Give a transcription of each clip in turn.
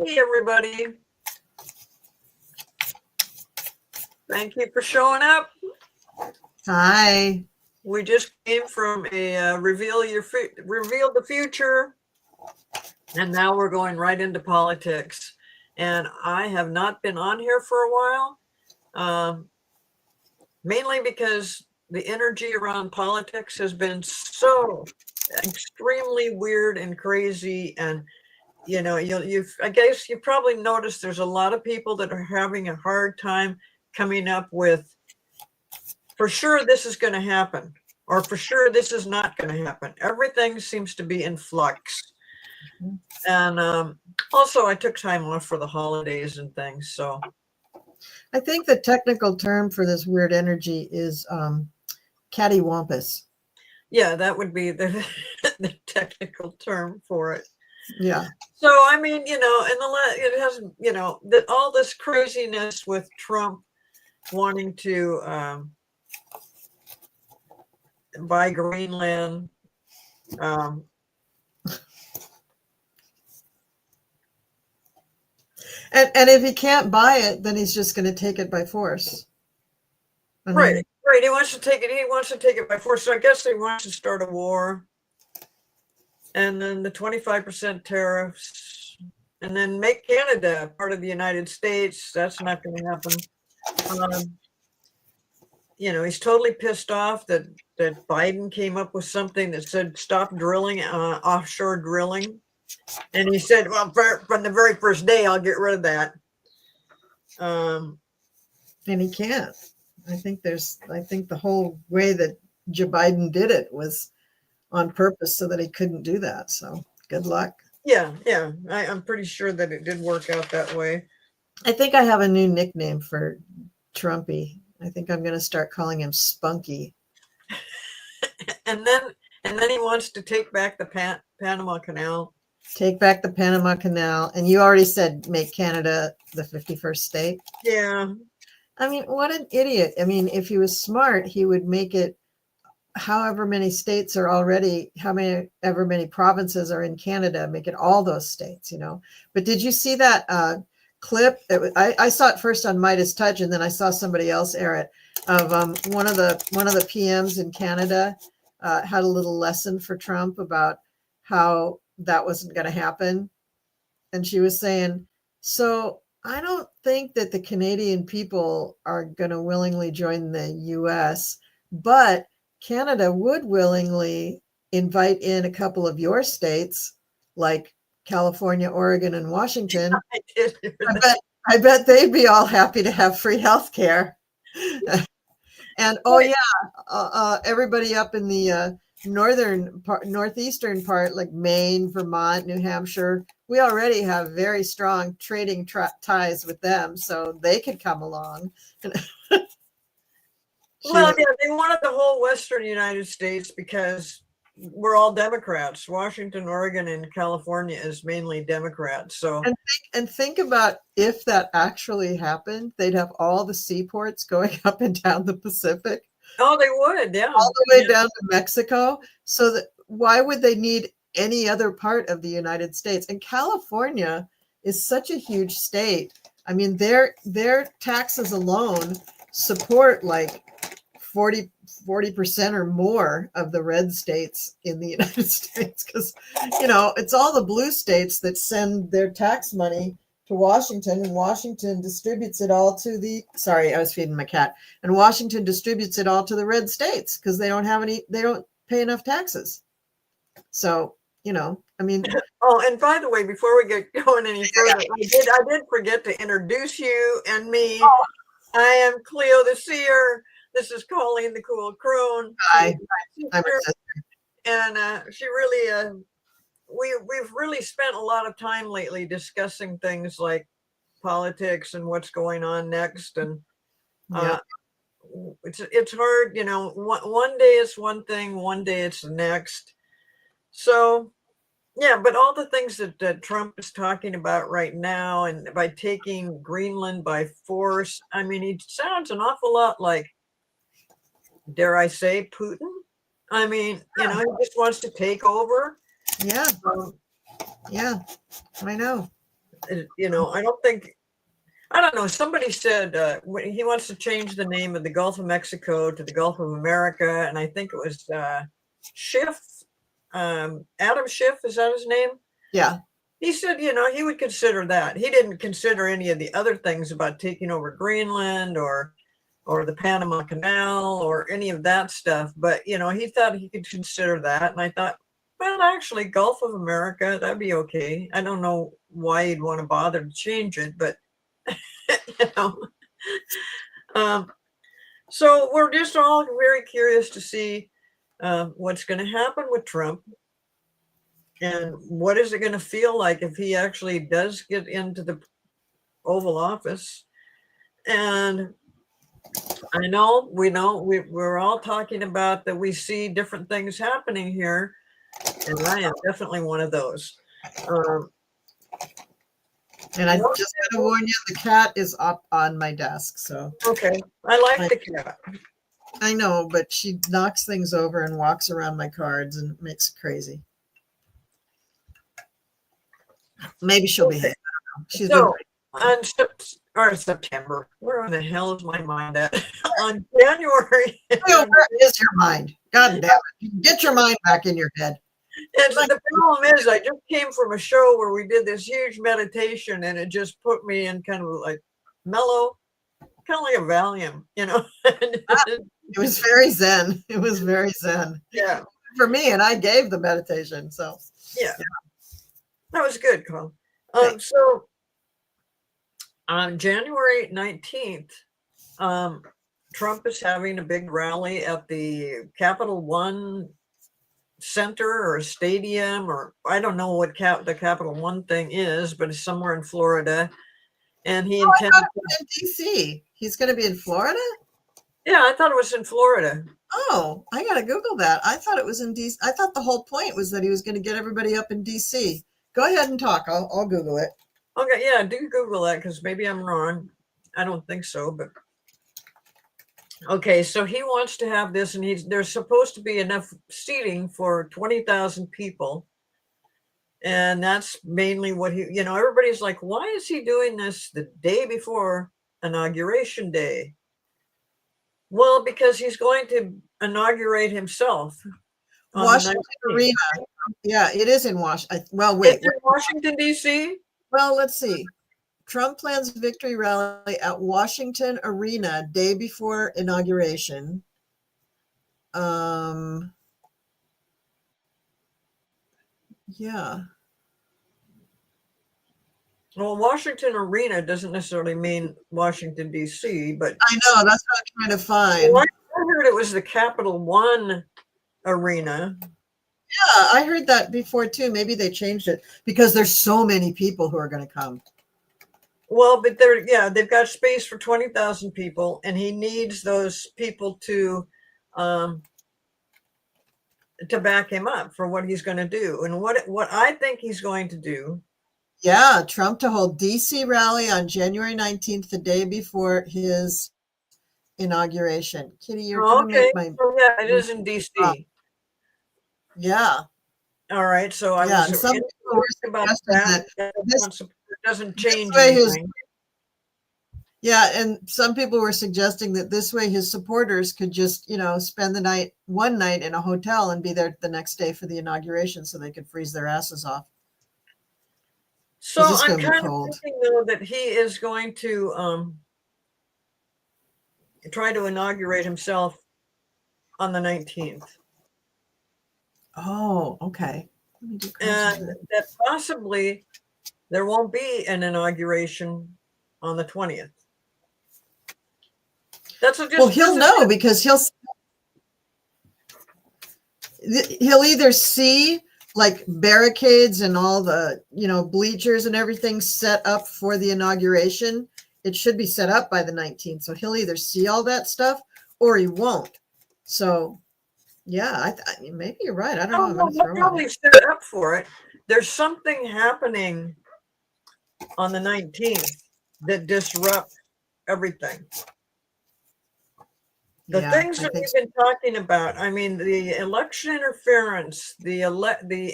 Hey, everybody. Thank you for showing up. Hi. We just came from a reveal the future, and now we're going right into politics. And I have not been on here for a while, mainly because the energy around politics has been so extremely weird and crazy. And I guess you probably noticed there's a lot of people that are having a hard time coming up with, for sure this is going to happen, or for sure this is not going to happen. Everything seems to be in flux. And also I took time off for the holidays and things. So I think the technical term for this weird energy is cattywampus. yeah, that would be the technical term for it. Yeah. So, I mean, it has, all this craziness with Trump wanting to buy Greenland. And if he can't buy it, then he's just going to take it by force. Right. He wants to take it. He wants to take it by force. So I guess he wants to start a war. And then the 25% tariffs, and then make Canada part of the United States. That's not going to happen. He's totally pissed off that Biden came up with something that said stop drilling, offshore drilling. And he said, well, from the very first day, I'll get rid of that. And he can't. I think the whole way that Joe Biden did it was on purpose so that he couldn't do that. So good luck. Yeah. I'm pretty sure that it did work out that way. I think I have a new nickname for Trumpy. I think I'm going to start calling him Spunky. and then he wants to take back the Panama Canal. Take back the Panama Canal. And you already said make Canada the 51st state. Yeah. I mean, what an idiot. I mean, if he was smart, he would make it however many states are already, ever many provinces are in Canada, make it all those states, But did you see that clip? I saw it first on Midas Touch, and then I saw somebody else air it, of one of the PMs in Canada had a little lesson for Trump about how that wasn't going to happen. And she was saying, so I don't think that the Canadian people are going to willingly join the US, but Canada would willingly invite in a couple of your states, like California, Oregon, and Washington. I bet they'd be all happy to have free health care. And everybody up in the northeastern part, like Maine, Vermont, New Hampshire, we already have very strong trading ties with them, so they could come along. Well, yeah, they wanted the whole Western United States because we're all Democrats. Washington, Oregon, and California is mainly Democrats. So and think about if that actually happened, they'd have all the seaports going up and down the Pacific. Oh, they would, yeah. All the way down to Mexico. So why would they need any other part of the United States? And California is such a huge state. I mean, their taxes alone support like 40% or more of the red states in the United States, because it's all the blue states that send their tax money to Washington, and Washington distributes it all to I was feeding my cat, and Washington distributes it all to the red states because they don't pay enough taxes. So I mean. Oh, and by the way, before we get going any further, I did forget to introduce you and me. Oh. I am Cleo the Seer. This is Colleen the Cool Crone. Hi, I'm her sister. And she really, we've really spent a lot of time lately discussing things like politics and what's going on next. And it's hard, one day it's one thing, one day it's the next. So, yeah, but all the things that Trump is talking about right now, and by taking Greenland by force, I mean, he sounds an awful lot like, dare I say, Putin. I mean, he just wants to take over. Yeah. Yeah, I know. You know, I don't know. Somebody said he wants to change the name of the Gulf of Mexico to the Gulf of America, and I think it was Schiff, Adam Schiff, is that his name? Yeah. He said, you know, he would consider that. He didn't consider any of the other things about taking over Greenland or the Panama Canal or any of that stuff. But, you know, he thought he could consider that. And I thought, well, actually, Gulf of America, that'd be okay. I don't know why he'd want to bother to change it, but, you know. So we're just all very curious to see what's going to happen with Trump. And what is it going to feel like if he actually does get into the Oval Office? And I know, we're all talking about that we see different things happening here. And I am definitely one of those. And I just got to warn you, the cat is up on my desk. So okay, I like the cat. I know, but she knocks things over and walks around my cards and makes it crazy. Maybe she'll be. She's so on September. Where in the hell is my mind at? On January. Where is your mind? God damn it! Get your mind back in your head. And the problem is, I just came from a show where we did this huge meditation, and it just put me in kind of like mellow, kind of like a Valium, you know. It was very zen. It was very zen. Yeah. For me, and I gave the meditation, so yeah. That was good, Carl. So on January 19th, Trump is having a big rally at the Capital One Center or stadium, or I don't know what the Capital One thing is, but it's somewhere in Florida. And he intended in DC. He's going to be in Florida? Yeah, I thought it was in Florida. Oh, I got to Google that. I thought it was in DC. I thought the whole point was that he was going to get everybody up in DC. Go ahead and talk. I'll Google it. Okay, yeah, do Google that because maybe I'm wrong. I don't think so, but okay. So he wants to have this, and there's supposed to be enough seating for 20,000 people, and that's mainly what he. You know, everybody's like, why is he doing this the day before Inauguration Day? Well, because he's going to inaugurate himself. Washington Arena. Yeah, it is in Washington. Well, wait. It's in Washington, D.C.? Well, let's see. Trump plans victory rally at Washington Arena day before inauguration. Yeah. Well, Washington Arena doesn't necessarily mean Washington, D.C., but I know, that's what I'm trying to find. Well, I heard it was the Capital One Arena. Yeah, I heard that before too. Maybe they changed it because there's so many people who are going to come. Well, but they've got space for 20,000 people, and he needs those people to back him up for what he's going to do. And what I think he's going to do. Yeah, Trump to hold DC rally on January 19th, the day before his inauguration. Kitty, you're going to make my... Oh, yeah, it is in DC. Yeah. All right. So I was some people were about that this doesn't change anything. Yeah, and some people were suggesting that this way his supporters could just, spend one night in a hotel and be there the next day for the inauguration so they could freeze their asses off. So I'm kind of thinking, though, that he is going to try to inaugurate himself on the 19th. Oh, okay. And that possibly there won't be an inauguration on the 20th. Well, he'll know because he'll either see like barricades and all the, bleachers and everything set up for the inauguration. It should be set up by the 19th. So he'll either see all that stuff or he won't. So, yeah, I mean, maybe you're right. I don't know. They'll probably set up for it. There's something happening on the 19th that disrupts everything. The things that we've been talking about, I mean, the election interference, the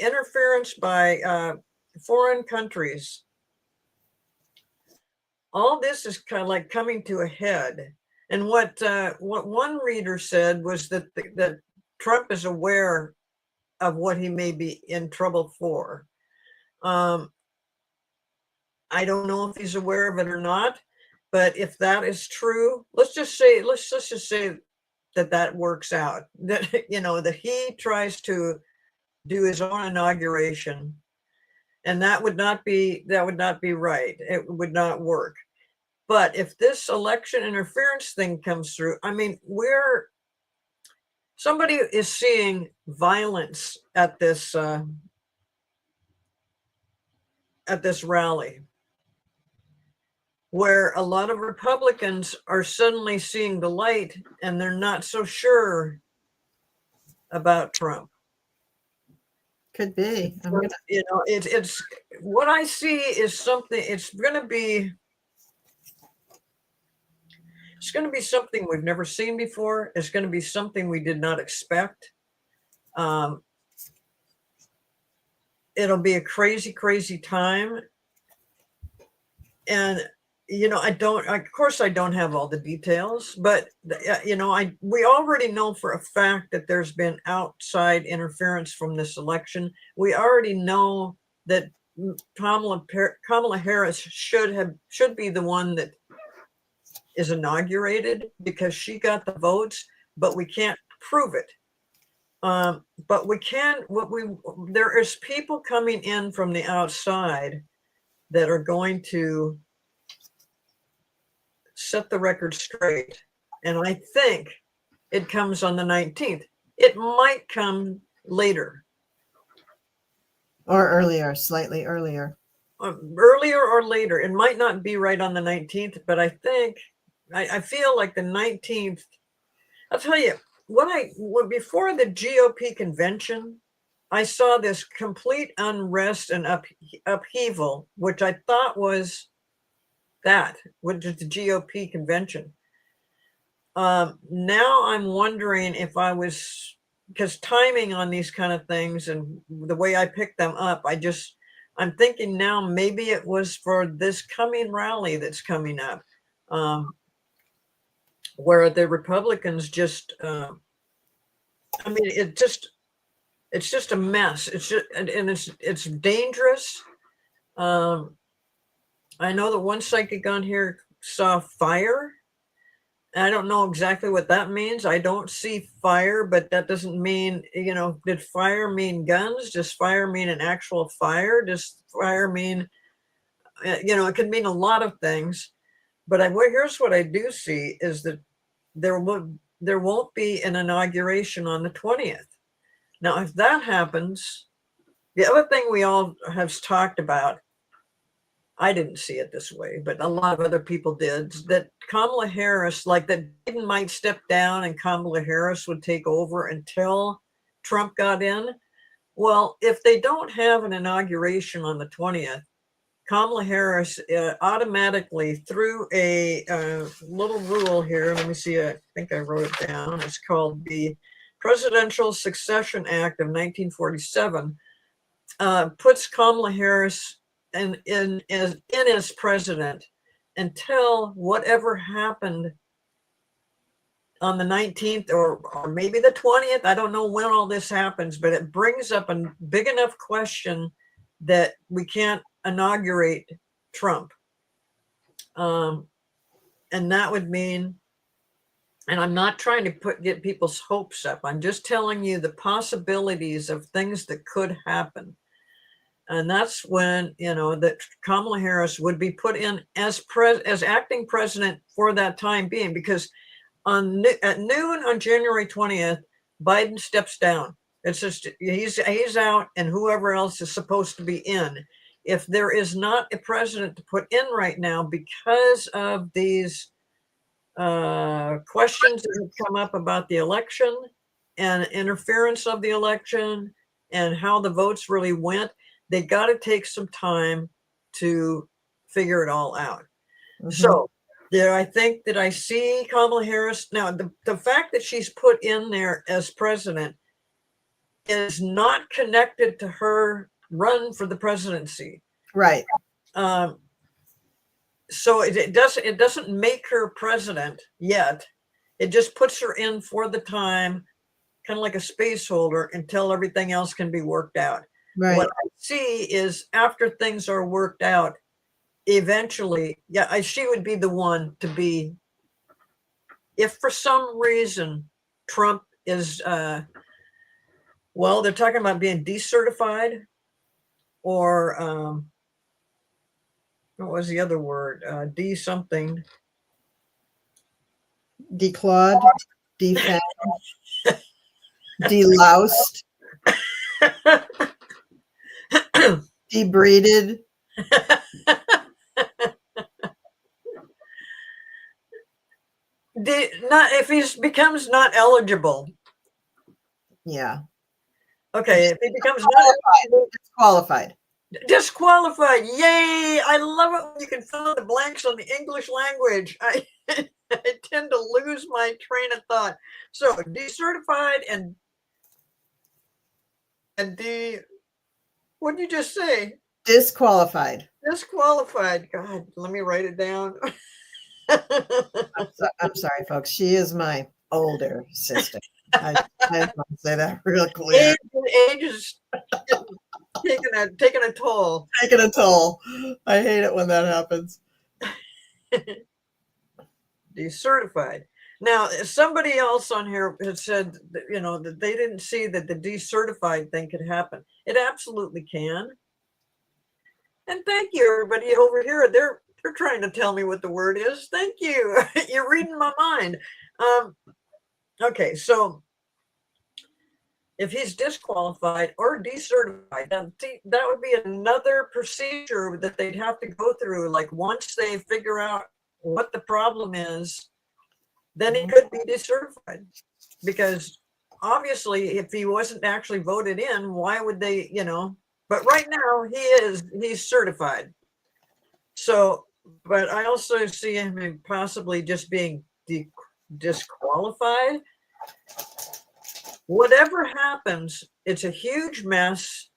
interference by foreign countries all this is kind of like coming to a head. And what one reader said was that that Trump is aware of what he may be in trouble for. I don't know if he's aware of it or not, but if that is true, let's just say that works out. That that he tries to do his own inauguration, and that would not be right. It would not work. But if this election interference thing comes through, I mean, somebody is seeing violence at this rally, where a lot of Republicans are suddenly seeing the light and they're not so sure about Trump. Could be. It's what I see is something. It's going to be something we've never seen before. It's going to be something we did not expect. It'll be a crazy, crazy time. And of course I don't have all the details, but we already know for a fact that there's been outside interference from this election. We already know that Kamala Harris should be the one that is inaugurated because she got the votes, but we can't prove it. But we can. There is people coming in from the outside that are going to set the record straight. And I think it comes on the 19th. It might come later. Or earlier, slightly earlier. Earlier or later. It might not be right on the 19th, but I think, I feel like the 19th, I'll tell you, before the GOP convention, I saw this complete unrest and upheaval, which I thought was which is the GOP convention. Now I'm wondering if because timing on these kind of things and the way I picked them up, I'm thinking now maybe it was for this coming rally that's coming up, where the Republicans it's just a mess. It's just, and it's dangerous. I know that one psychic on here saw fire. I don't know exactly what that means. I don't see fire, but that doesn't mean, did fire mean guns? Does fire mean an actual fire? Does fire mean, it can mean a lot of things. But here's what I do see is that there won't be an inauguration on the 20th. Now, if that happens, the other thing we all have talked about, I didn't see it this way, but a lot of other people did, that Kamala Harris, like that Biden might step down and Kamala Harris would take over until Trump got in. Well, if they don't have an inauguration on the 20th, Kamala Harris automatically, through a little rule here, let me see, I think I wrote it down. It's called the Presidential Succession Act of 1947, puts Kamala Harris in as president until whatever happened on the 19th or maybe the 20th. I don't know when all this happens, but it brings up a big enough question that we can't inaugurate Trump. And that would mean, and I'm not trying to get people's hopes up. I'm just telling you the possibilities of things that could happen. And that's when, that Kamala Harris would be put in as acting president for that time being, because at noon on January 20th, Biden steps down. It's just, he's out, and whoever else is supposed to be in. If there is not a president to put in right now because of these questions that have come up about the election and interference of the election and how the votes really went, they got to take some time to figure it all out. Mm-hmm. So there, I think that I see Kamala Harris. Now, the fact that she's put in there as president is not connected to her run for the presidency. Right. So it doesn't make her president yet. It just puts her in for the time, kind of like a space holder, until everything else can be worked out. Right. What I see is after things are worked out, eventually, yeah, she would be the one to be, if for some reason Trump is, well, they're talking about being decertified, or what was the other word? D something. Declawed, defanged, deloused, debreeded. Not if he becomes not eligible. Yeah. Okay, if he becomes not Disqualified. Disqualified. Yay! I love it when you can fill in the blanks on the English language. I tend to lose my train of thought. So decertified and what did you just say? Disqualified. Disqualified. God, let me write it down. I'm sorry, folks. She is my older sister. I want to say that real clear. Age is taking a toll. Taking a toll. I hate it when that happens. Decertified. Now, somebody else on here had said that, that they didn't see that the decertified thing could happen. It absolutely can. And thank you, everybody over here. They're trying to tell me what the word is. Thank you. You're reading my mind. Okay, so if he's disqualified or decertified, that would be another procedure that they'd have to go through. Like once they figure out what the problem is, then he could be decertified. Because obviously, if he wasn't actually voted in, why would they, But right now, he's certified. So, but I also see him possibly just being disqualified. Whatever happens, it's a huge mess.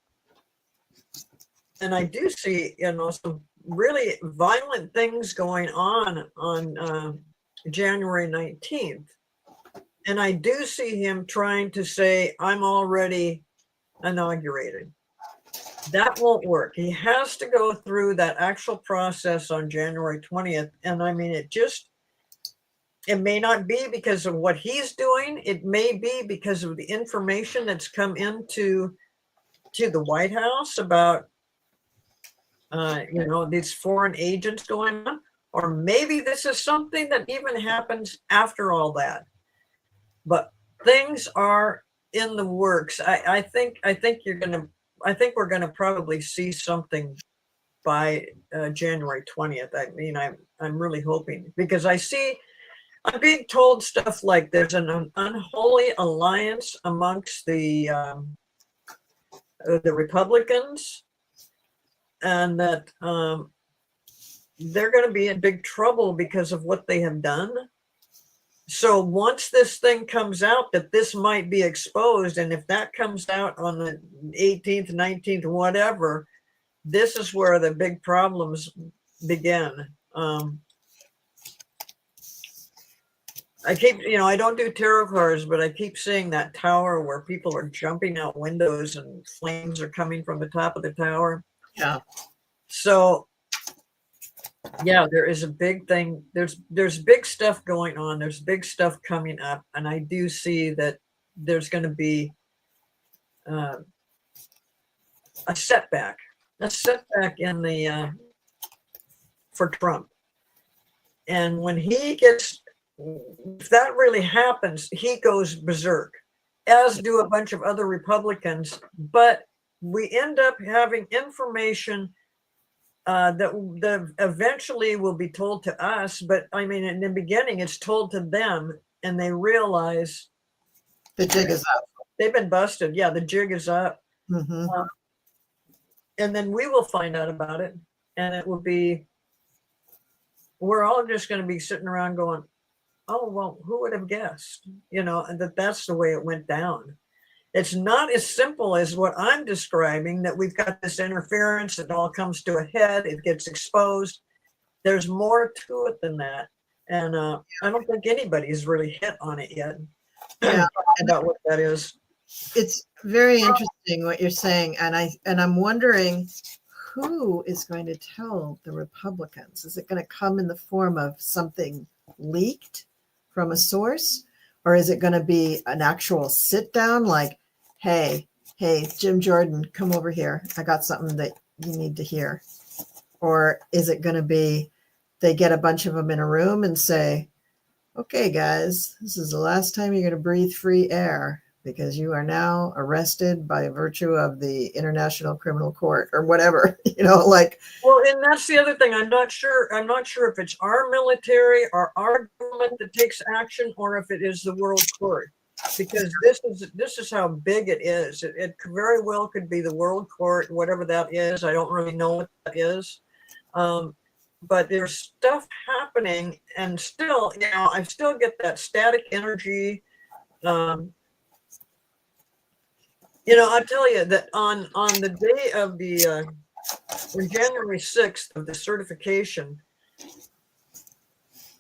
And I do see, some really violent things going on January 19th. And I do see him trying to say, I'm already inaugurated. That won't work. He has to go through that actual process on January 20th. And I mean, it may not be because of what he's doing. It may be because of the information that's come into the White House about, these foreign agents going on, or maybe this is something that even happens after all that. But things are in the works. I think we're going to probably see something by January 20th. I mean, I'm really hoping, because I'm being told stuff like there's an unholy alliance amongst the Republicans, and that they're going to be in big trouble because of what they have done. So once this thing comes out that this might be exposed, and if that comes out on the 18th, 19th, whatever, this is where the big problems begin. I keep, I don't do tarot cards, but I keep seeing that tower where people are jumping out windows and flames are coming from the top of the tower. Yeah. So, yeah, there is a big thing. There's big stuff going on. There's big stuff coming up. And I do see that there's going to be a setback in the, for Trump. And when if that really happens, he goes berserk, as do a bunch of other Republicans. But we end up having information that eventually will be told to us. But I mean, in the beginning, it's told to them, and they realize the jig is up. They've been busted. Yeah, the jig is up. Mm-hmm. And then we will find out about it, and it will be, we're all just going to be sitting around going, oh, well, who would have guessed, and that's the way it went down. It's not as simple as what I'm describing, that we've got this interference, it all comes to a head, it gets exposed. there's more to it than that. And I don't think anybody's really hit on it yet. Yeah. About what that is. It's very interesting what you're saying, and I'm wondering who is going to tell the Republicans. Is it going to come in the form of something leaked from a source, or is it going to be an actual sit down like, hey, Jim Jordan, come over here, I got something that you need to hear? Or is it going to be they get a bunch of them in a room and say, okay, guys, this is the last time you're going to breathe free air because you are now arrested by virtue of the International Criminal Court or whatever, like. Well, and that's the other thing. I'm not sure if it's our military or our government that takes action or if it is the world court, because this is how big it is. It very well could be the world court, whatever that is. I don't really know what that is. But there's stuff happening, and still, I still get that static energy. I'll tell you that on the day of the on January 6th of the certification,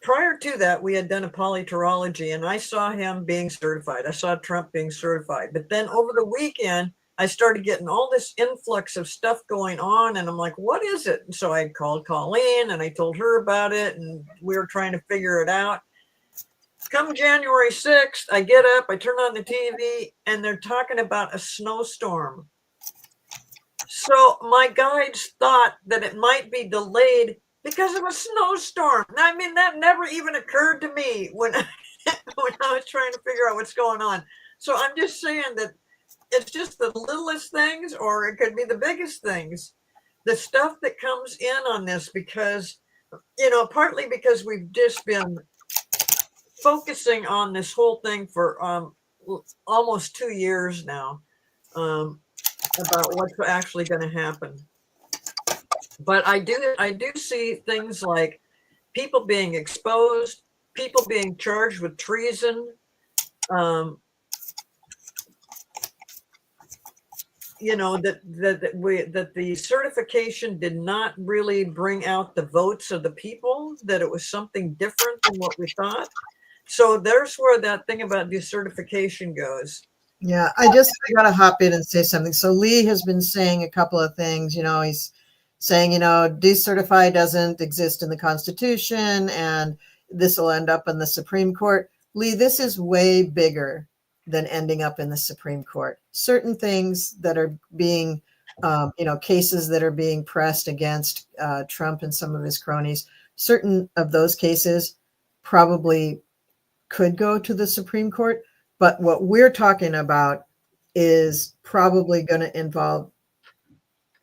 prior to that, we had done a polyterology, and I saw him being certified. I saw Trump being certified. But then over the weekend, I started getting all this influx of stuff going on, and I'm like, what is it? And so I called Colleen and I told her about it, and we were trying to figure it out. Come January 6th, I get up, I turn on the TV, and they're talking about a snowstorm. So my guides thought that it might be delayed because of a snowstorm. I mean, that never even occurred to me when I was trying to figure out what's going on. So I'm just saying that it's just the littlest things, or it could be the biggest things. The stuff that comes in on this, because, partly because we've just been focusing on this whole thing for almost 2 years now, about what's actually going to happen. But I do see things like people being exposed, people being charged with treason. That the certification did not really bring out the votes of the people, that it was something different than what we thought. So there's where that thing about decertification goes. Yeah, I got to hop in and say something. So Lee has been saying a couple of things. He's saying, decertify doesn't exist in the Constitution, and this will end up in the Supreme Court. Lee, this is way bigger than ending up in the Supreme Court. Certain things that are being, cases that are being pressed against Trump and some of his cronies, certain of those cases probably could go to the Supreme Court. But what we're talking about is probably going to involve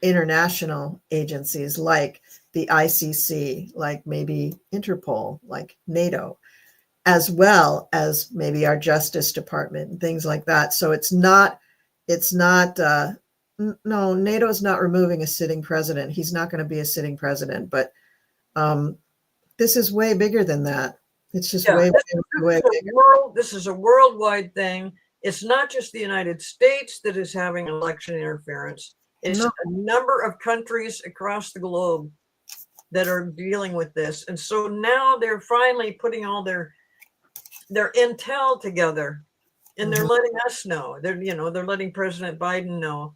international agencies like the ICC, like maybe Interpol, like NATO, as well as maybe our Justice Department and things like that. So no, NATO is not removing a sitting president. He's not going to be a sitting president, but this is way bigger than that. It's just way bigger. This is a worldwide thing. It's not just the United States that is having election interference. It's a number of countries across the globe that are dealing with this. And so now they're finally putting all their intel together, and they're letting us know. They're letting President Biden know,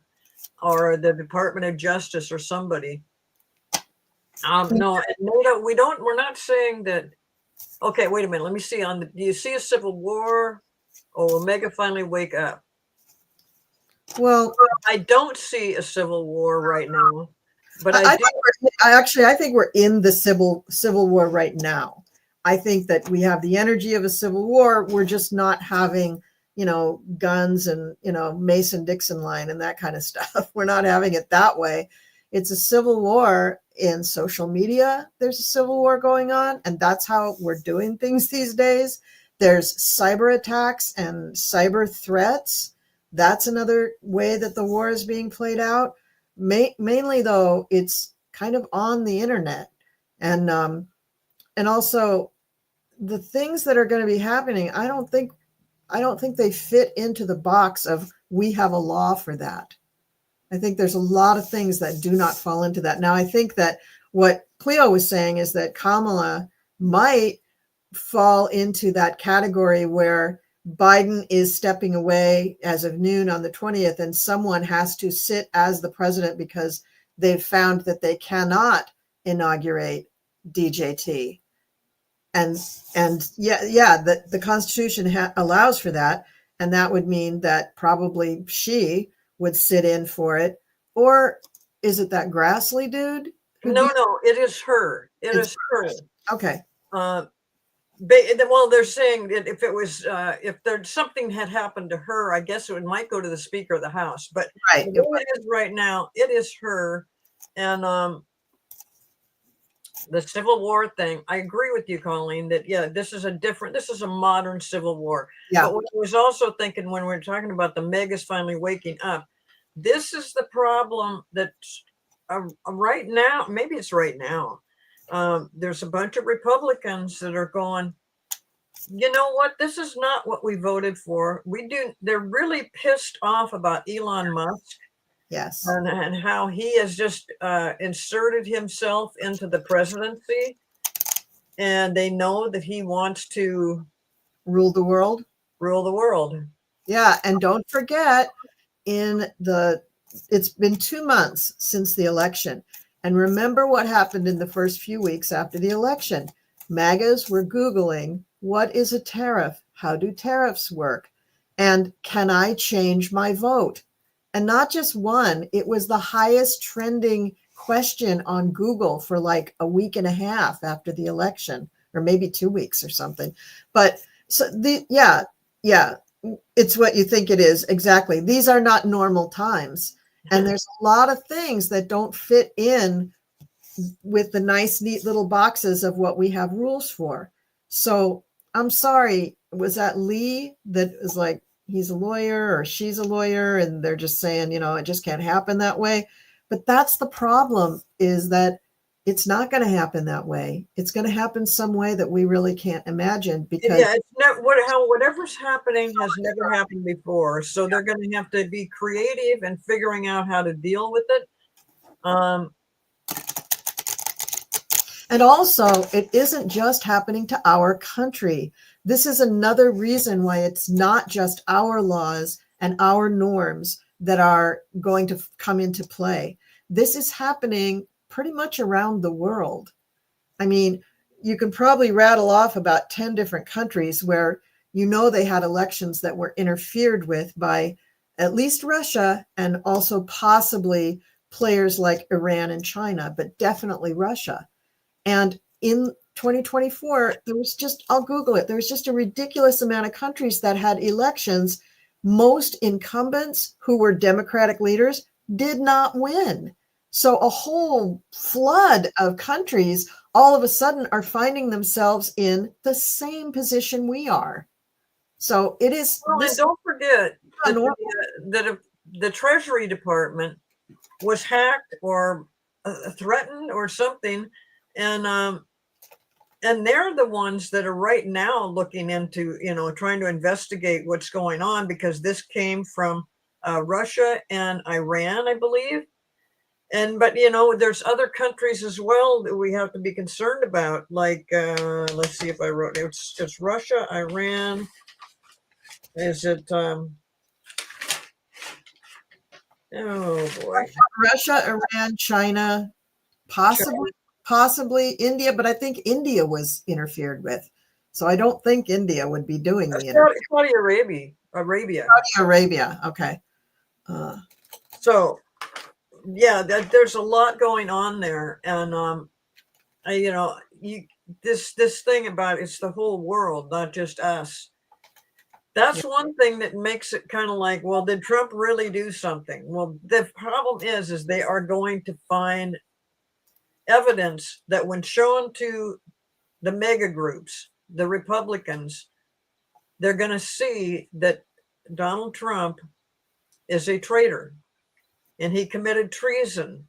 or the Department of Justice, or somebody. No, NATO, we're not saying that. Okay, wait a minute. Let me see. Do you see a civil war, or will Omega finally wake up? Well, I don't see a civil war right now, but I think we're in the civil war right now. I think that we have the energy of a civil war. We're just not having, guns and, Mason-Dixon line and that kind of stuff. We're not having it that way. It's a civil war in social media. There's a civil war going on, and that's how we're doing things these days. There's cyber attacks and cyber threats. That's another way that the war is being played out. Mainly, though, it's kind of on the internet, and also the things that are going to be happening. I don't think they fit into the box of we have a law for that. I think there's a lot of things that do not fall into that. Now, I think that what Cleo was saying is that Kamala might fall into that category where Biden is stepping away as of noon on the 20th, and someone has to sit as the president because they've found that they cannot inaugurate DJT. And the Constitution allows for that, and that would mean that probably she would sit in for it. Or is it that Grassley dude? No, it is her. It is her. Okay. Well, they're saying that if it was, if there's something had happened to her, I guess it might go to the Speaker of the House. But right. The way it is right now, it is her. And the Civil War thing, I agree with you, Colleen, that, yeah, this is a modern Civil War. Yeah. But what I was also thinking when we were talking about the megas finally waking up, this is the problem that right now, maybe it's right now, there's a bunch of Republicans that are going, you know what, this is not what we voted for. They're really pissed off about Elon Musk. Yes. And how he has just inserted himself into the presidency. And they know that he wants to rule the world. Yeah. And don't forget, it's been 2 months since the election. And remember what happened in the first few weeks after the election. MAGAs were Googling, what is a tariff? How do tariffs work? And can I change my vote? And not just one, it was the highest trending question on Google for like a week and a half after the election, or maybe 2 weeks or something. But so it's what you think it is. Exactly. These are not normal times. And there's a lot of things that don't fit in with the nice, neat little boxes of what we have rules for. So I'm sorry, was that Lee that was like, he's a lawyer or she's a lawyer, and they're just saying, it just can't happen that way. But that's the problem, is that it's not going to happen that way. It's going to happen some way that we really can't imagine, because it's not whatever's happening has never happened before. So they're going to have to be creative and figuring out how to deal with it. And also, it isn't just happening to our country. This is another reason why it's not just our laws and our norms that are going to come into play. This is happening pretty much around the world. I mean, you can probably rattle off about 10 different countries where they had elections that were interfered with by at least Russia, and also possibly players like Iran and China, but definitely Russia. And in 2024, I'll Google it, there was just a ridiculous amount of countries that had elections. Most incumbents who were Democratic leaders did not win. So a whole flood of countries all of a sudden are finding themselves in the same position we are. So it is. Well, and don't forget that the Treasury Department was hacked or threatened or something. And they're the ones that are right now looking into, trying to investigate what's going on, because this came from Russia and Iran, I believe. But there's other countries as well that we have to be concerned about. Like, let's see if I wrote it. It's Russia, Iran. Is it? Oh boy. Russia, Iran, China, possibly India, but I think India was interfered with. So I don't think India would be doing the interference. Saudi Arabia. Saudi Arabia. Okay. So, yeah, there's a lot going on there, and this thing about it's the whole world, not just us. That's one thing that makes it kind of like, well, did Trump really do something? Well, the problem is they are going to find evidence that when shown to the mega groups, the Republicans, they're going to see that Donald Trump is a traitor and he committed treason,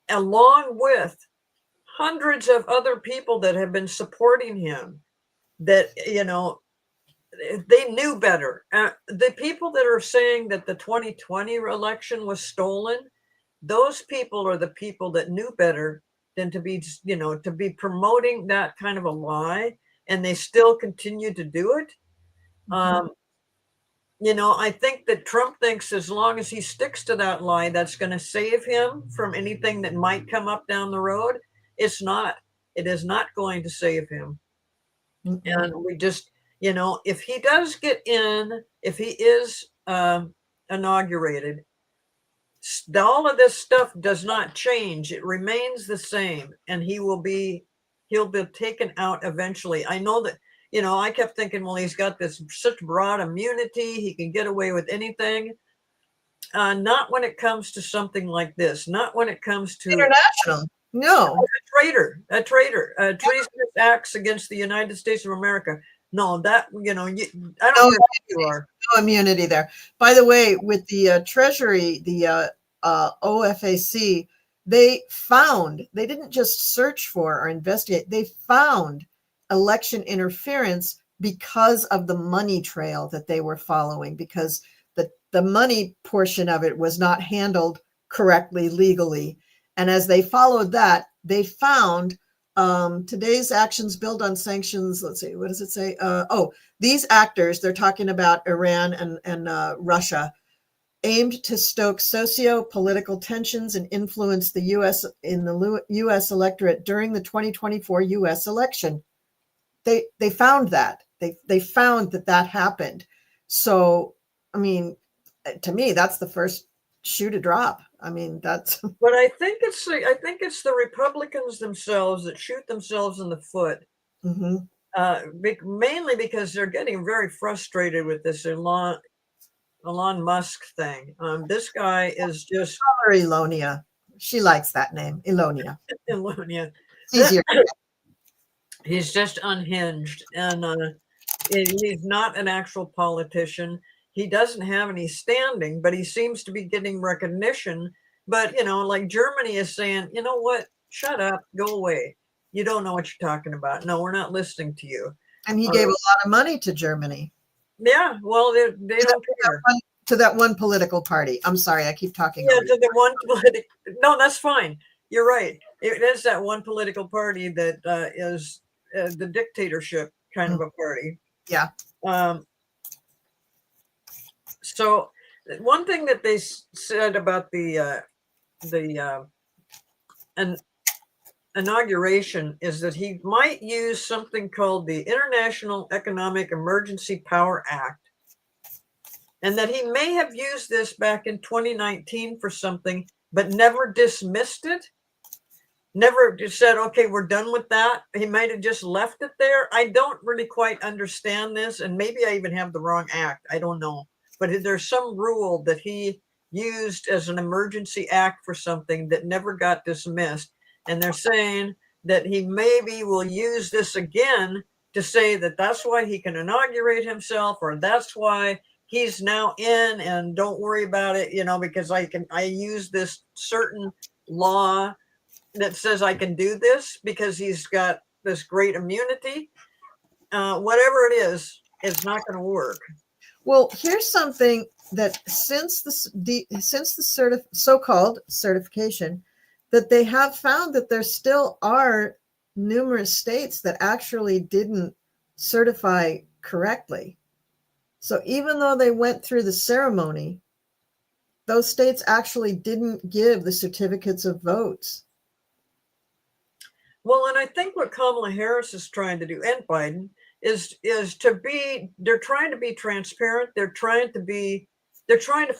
along with hundreds of other people that have been supporting him, that, they knew better. The people that are saying that the 2020 election was stolen, those people are the people that knew better than to be, to be promoting that kind of a lie, and they still continue to do it. I think that Trump thinks as long as he sticks to that lie, that's going to save him from anything that might come up down the road. It's not. It is not going to save him. And we just, if he does get in, if he is inaugurated, all of this stuff does not change. It remains the same, and he'll be taken out eventually. I know that, I kept thinking, well, he's got this such broad immunity, he can get away with anything. Not when it comes to something like this. Not when it comes to international. No, a traitor, treasonous acts against the United States of America. No, that, I don't care who you are. No immunity there. By the way, with the Treasury, the OFAC, they didn't just search for or investigate, they found election interference because of the money trail that they were following, because the money portion of it was not handled correctly legally. And as they followed that, they found today's actions build on sanctions. Let's see, what does it say? These actors, they're talking about Iran and Russia, aimed to stoke socio-political tensions and influence the U.S. in the U.S. electorate during the 2024 U.S. election. They found that. They found that happened. So, I mean, to me, that's the first shoe to drop. I mean, that's. But I think it's the Republicans themselves that shoot themselves in the foot. Mainly because they're getting very frustrated with this Elon Musk thing. This guy is just Elonia. She likes that name, Elonia. Elonia. Easier. He's just unhinged, and he's not an actual politician. He doesn't have any standing, but he seems to be getting recognition. But, like Germany is saying, you know what? Shut up, go away. You don't know what you're talking about. No, we're not listening to you. And he gave a lot of money to Germany. Yeah, well, they don't care. To that one political party. I'm sorry, I keep talking. Yeah, to the one political. No, that's fine. You're right. It is that one political party that is the dictatorship kind of a party. Yeah. So one thing that they said about the inauguration is that he might use something called the International Economic Emergency Power Act, and that he may have used this back in 2019 for something, but never dismissed it. Never just said, okay, we're done with that. He might have just left it there. I don't really quite understand this, and maybe I even have the wrong act. I don't know. But there's some rule that he used as an emergency act for something that never got dismissed. And they're saying that he maybe will use this again to say that that's why he can inaugurate himself, or that's why he's now in, and don't worry about it, because I use this certain law that says I can do this because he's got this great immunity. Whatever it is, it's not going to work. Well, here's something that since the so-called certification, that they have found that there still are numerous states that actually didn't certify correctly. So even though they went through the ceremony, those states actually didn't give the certificates of votes. Well, and I think what Kamala Harris is trying to do, and Biden, is they're trying to be transparent. They're trying to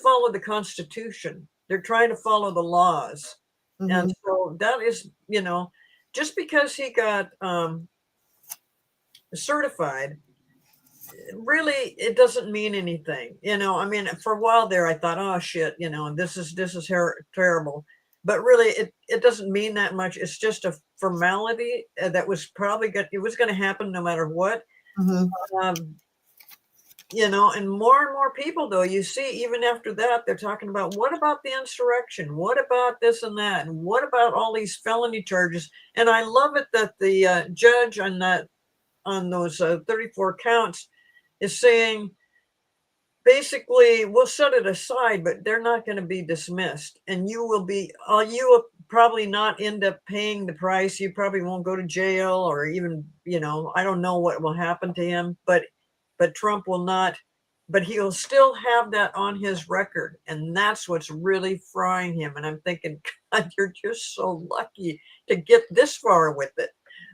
follow the Constitution. They're trying to follow the laws. And so that is, just because he got certified, really, it doesn't mean anything. I mean, for a while there, I thought, oh shit, this is terrible. But really, it doesn't mean that much. It's just a formality that was probably it was going to happen no matter what. And more people, though, you see, even after that, they're talking about, what about the insurrection? What about this and that? And what about all these felony charges? And I love it that the judge on those 34 counts is saying, basically, we'll set it aside, but they're not going to be dismissed. And you probably not end up paying the price. He probably won't go to jail, or even, I don't know what will happen to him, but Trump will not, but he'll still have that on his record. And that's what's really frying him. And I'm thinking, God, you're just so lucky to get this far with it.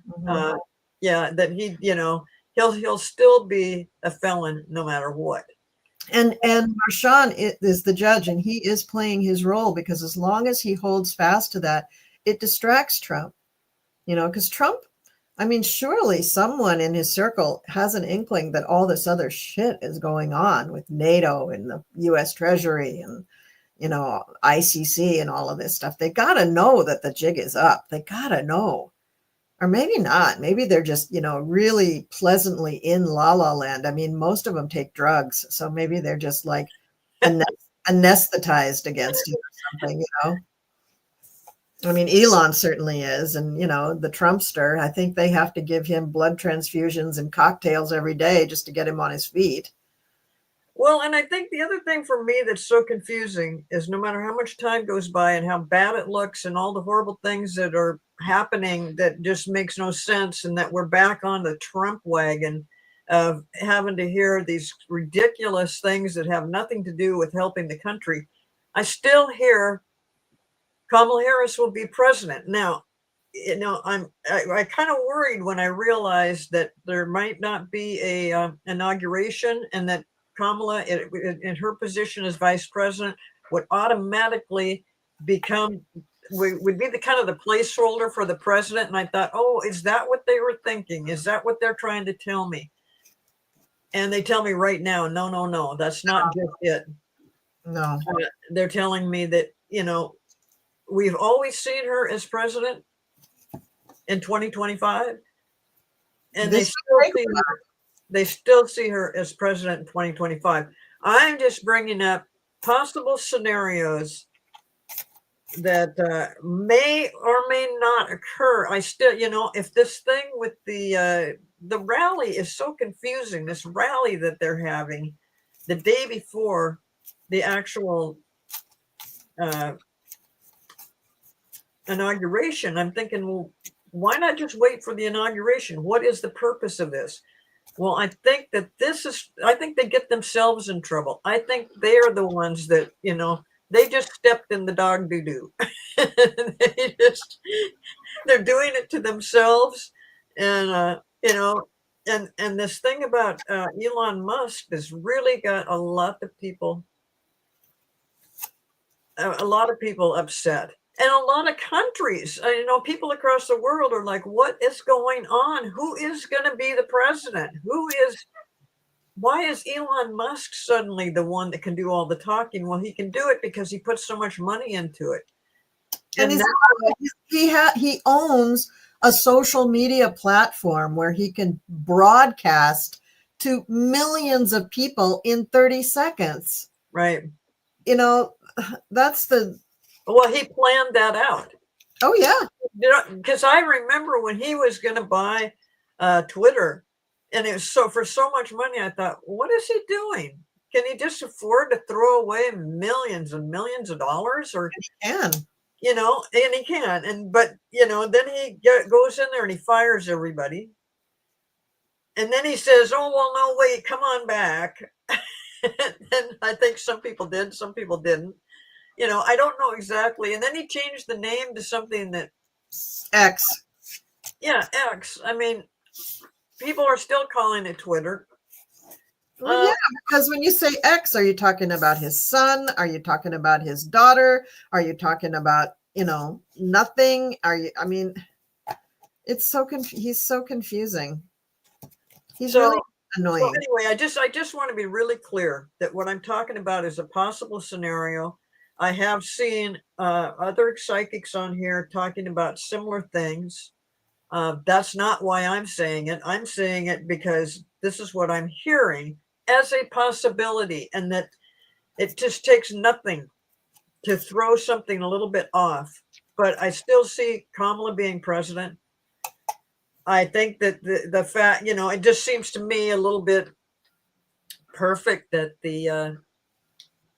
Mhm. Yeah, that he'll still be a felon no matter what. And Marshawn is the judge, and he is playing his role, because as long as he holds fast to that, it distracts Trump. Because Trump, I mean, surely someone in his circle has an inkling that all this other shit is going on with NATO and the U.S. Treasury and, ICC and all of this stuff. They got to know that the jig is up. They got to know. Or maybe not. Maybe they're just, really pleasantly in la la land. I mean, most of them take drugs. So maybe they're just like anesthetized against it or something. I mean, Elon certainly is. And, the Trumpster, I think they have to give him blood transfusions and cocktails every day just to get him on his feet. Well, and I think the other thing for me that's so confusing is no matter how much time goes by and how bad it looks and all the horrible things that are happening that just makes no sense, and that we're back on the Trump wagon of having to hear these ridiculous things that have nothing to do with helping the country, I still hear Kamala Harris will be president. Now, I kind of worried when I realized that there might not be a inauguration, and that Kamala, in her position as vice president, would automatically would be the kind of the placeholder for the president. And I thought, oh, is that what they were thinking? Is that what they're trying to tell me? And they tell me right now, no, that's not just it. No. They're telling me that, we've always seen her as president in 2025, and they still see her as president in 2025. I'm just bringing up possible scenarios that may or may not occur. I still, if this thing with the rally is so confusing, this rally that they're having the day before the actual inauguration, I'm thinking, well, why not just wait for the inauguration? What is the purpose of this? Well, I think that I think they get themselves in trouble. I think they're the ones that, they just stepped in the dog doo-doo. They're doing it to themselves. And, and this thing about Elon Musk has really got a lot of people upset. And a lot of countries, people across the world are like, what is going on? Who is going to be the president? Why is Elon Musk suddenly the one that can do all the talking? Well, he can do it because he puts so much money into it. And he owns a social media platform where he can broadcast to millions of people in 30 seconds. Right. That's well, he planned that out. Oh, yeah. Because I remember when he was going to buy Twitter, and it was for so much money, I thought, what is he doing? Can he just afford to throw away millions and millions of dollars? Or he can. And he can. But then he goes in there and he fires everybody. And then he says, oh, well, no, wait, come on back. And I think some people did, some people didn't. I don't know exactly. And then he changed the name to something that X. Yeah, X. I mean, people are still calling it Twitter. Well, yeah, because when you say X, are you talking about his son? Are you talking about his daughter? Are you talking about, nothing? It's so he's so confusing. He's really annoying. So anyway, I just want to be really clear that what I'm talking about is a possible scenario. I have seen other psychics on here talking about similar things. That's not why I'm saying it. I'm saying it because this is what I'm hearing as a possibility, and that it just takes nothing to throw something a little bit off. But I still see Kamala being president. I think that the fact, it just seems to me a little bit perfect that the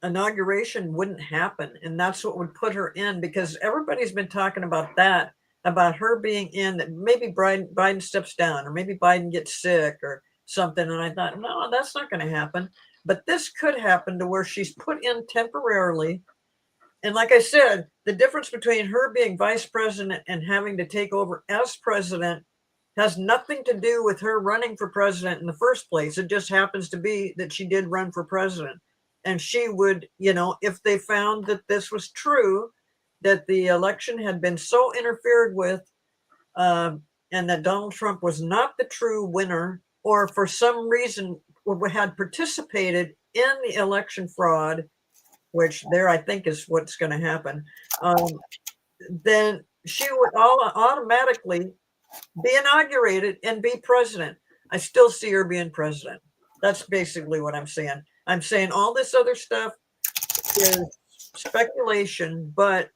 inauguration wouldn't happen. And that's what would put her in, because everybody's been talking about that, about her being in, that maybe Biden steps down, or maybe Biden gets sick or something. And I thought, no, that's not going to happen. But this could happen to where she's put in temporarily. And like I said, the difference between her being vice president and having to take over as president has nothing to do with her running for president in the first place. It just happens to be that she did run for president. And she would, if they found that this was true, that the election had been so interfered with, and that Donald Trump was not the true winner, or for some reason had participated in the election fraud, which there I think is what's going to happen, then she would automatically be inaugurated and be president. I still see her being president. That's basically what I'm saying. I'm saying all this other stuff is speculation, but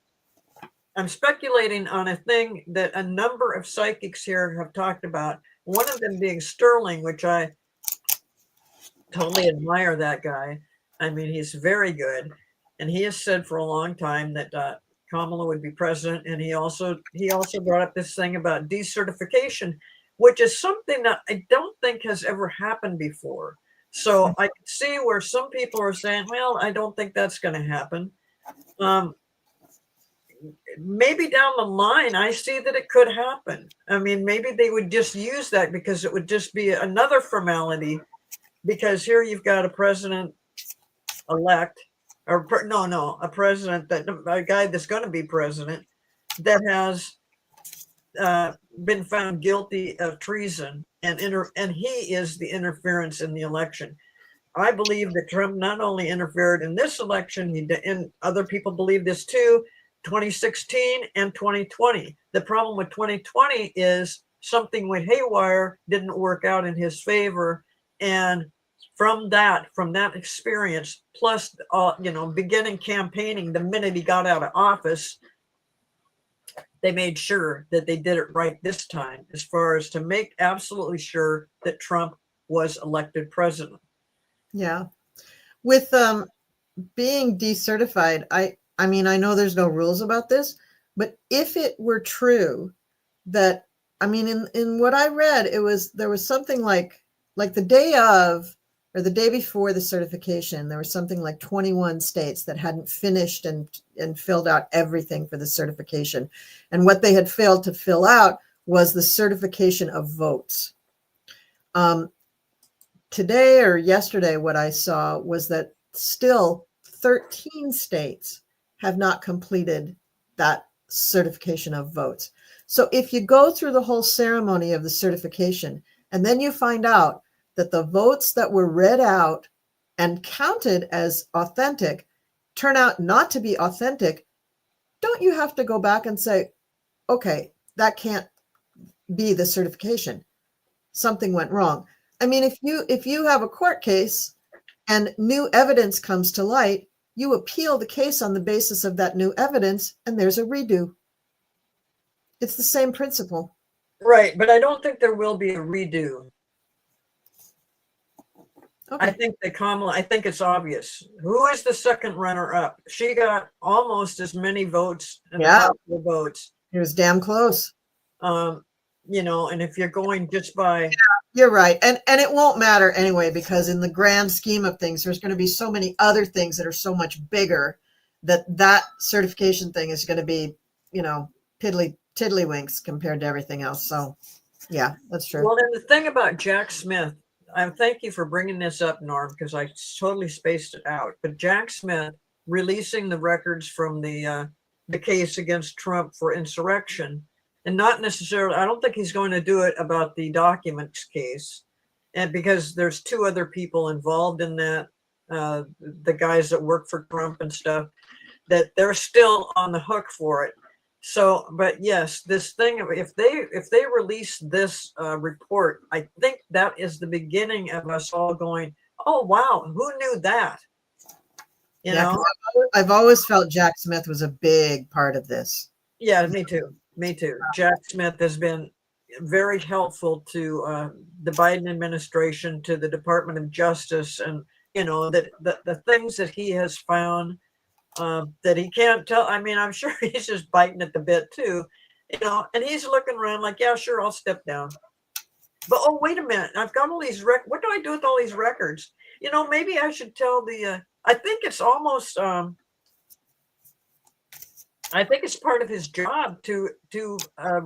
I'm speculating on a thing that a number of psychics here have talked about. One of them being Sterling, which I totally admire that guy. I mean, he's very good. And he has said for a long time that Kamala would be president. And he also brought up this thing about decertification, which is something that I don't think has ever happened before. So I can see where some people are saying, well, I don't think that's going to happen. Maybe down the line, I see that it could happen. I mean, maybe they would just use that because it would just be another formality, because here you've got a president elect, or a president, a guy that's going to be president, that has been found guilty of treason, and he is the interference in the election. I believe that Trump not only interfered in this election, and other people believe this too, 2016 and 2020. The problem with 2020 is something went haywire, didn't work out in his favor, and from that experience, plus beginning campaigning the minute he got out of office, they made sure that they did it right this time, as far as to make absolutely sure that Trump was elected president. Yeah. With being decertified, I mean, I know there's no rules about this, but if it were true that, I mean, in what I read, there was something like the day of, or the day before the certification, there was something like 21 states that hadn't finished and filled out everything for the certification. And what they had failed to fill out was the certification of votes. Today or yesterday, what I saw was that still 13 states have not completed that certification of votes. So if you go through the whole ceremony of the certification, and then you find out that the votes that were read out and counted as authentic turn out not to be authentic, don't you have to go back and say, okay, that can't be the certification? Something went wrong. I mean, if you have a court case and new evidence comes to light, you appeal the case on the basis of that new evidence, and there's a redo. It's the same principle. Right, but I don't think there will be a redo. Okay. I think that Kamala, I think it's obvious. Who is the second runner-up? She got almost as many votes and popular votes. It was damn close. And if you're going just by... Yeah, you're right. And it won't matter anyway, because in the grand scheme of things, there's going to be so many other things that are so much bigger that certification thing is going to be, tiddlywinks compared to everything else. So, yeah, that's true. Well, then the thing about Jack Smith, thank you for bringing this up, Norm, because I totally spaced it out. But Jack Smith releasing the records from the case against Trump for insurrection, and not necessarily, I don't think he's going to do it about the documents case, and because there's two other people involved in that, the guys that work for Trump and stuff, that they're still on the hook for it. So, but yes, this thing, if they release this report, I think that is the beginning of us all going, oh, wow, who knew that? You know, I've always felt Jack Smith was a big part of this. Yeah, me too. Me too. Jack Smith has been very helpful to the Biden administration, to the Department of Justice, and you know, that the things that he has found that he can't tell. I mean, I'm sure he's just biting at the bit too, you know, and he's looking around like, yeah, sure, I'll step down. But oh, wait a minute, I've got all these what do I do with all these records? You know, maybe I should tell the I think it's almost I think it's part of his job to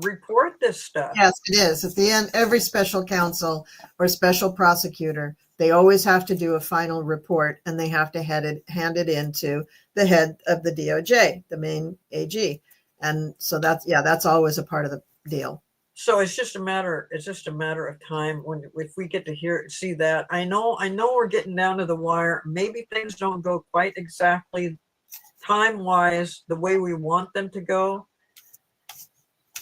report this stuff. Yes, it is. At the end, every special counsel or special prosecutor, they always have to do a final report, and they have to hand it in to the head of the DOJ, the main AG. And so that's always a part of the deal. So it's just a matter of time when if we get to see that. I know we're getting down to the wire. Maybe things don't go quite exactly time-wise the way we want them to go.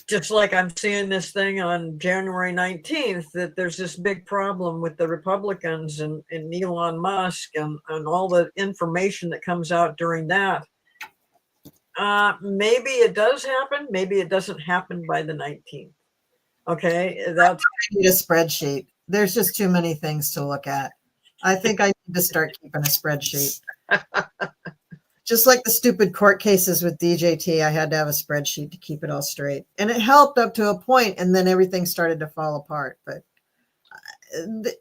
Just like I'm seeing this thing on January 19th, that there's this big problem with the Republicans and Elon Musk and all the information that comes out during that. Maybe it does happen. Maybe it doesn't happen by the 19th. Okay, that's I need a spreadsheet. There's just too many things to look at. I think I need to start keeping a spreadsheet. Just like the stupid court cases with DJT, I had to have a spreadsheet to keep it all straight. And it helped up to a point, and then everything started to fall apart. But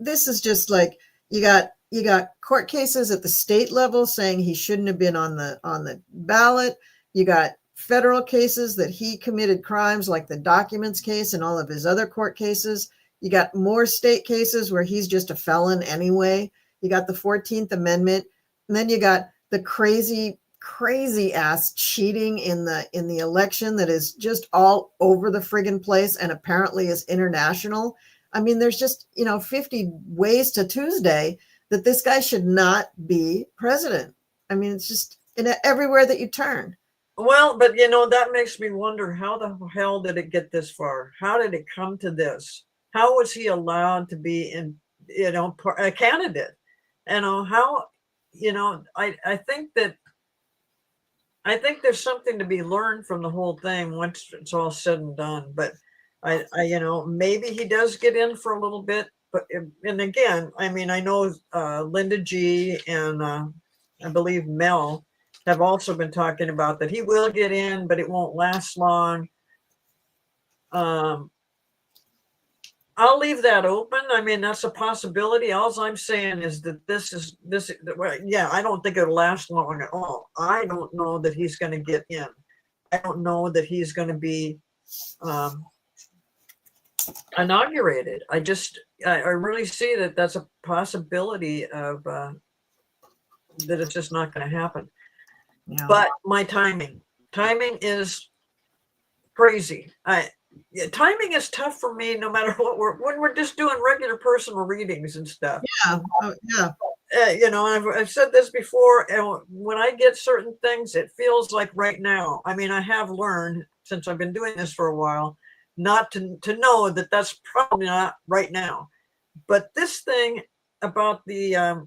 this is just like you got court cases at the state level saying he shouldn't have been on the ballot. You got federal cases that he committed crimes, like the documents case and all of his other court cases. You got more state cases where he's just a felon anyway. You got the 14th Amendment, and then you got the crazy ass cheating in the election that is just all over the friggin' place and apparently is international. I mean, there's just, 50 ways to Tuesday that this guy should not be president. I mean, it's just everywhere that you turn. Well, but that makes me wonder, how the hell did it get this far? How did it come to this? How was he allowed to be a candidate? I think there's something to be learned from the whole thing once it's all said and done. But I maybe he does get in for a little bit. But and again, I mean, I know Linda G and I believe Mel have also been talking about that he will get in, but it won't last long. I'll leave that open. I mean, that's a possibility. All I'm saying is that this. Yeah, I don't think it'll last long at all. I don't know that he's going to get in. I don't know that he's going to be inaugurated. I really see that that's a possibility of that it's just not going to happen. Yeah. But my timing is crazy. Timing is tough for me, no matter what when we're just doing regular personal readings and stuff. Yeah, yeah. I've said this before, and when I get certain things, it feels like right now. I mean, I have learned since I've been doing this for a while, not to know that that's probably not right now. But this thing about the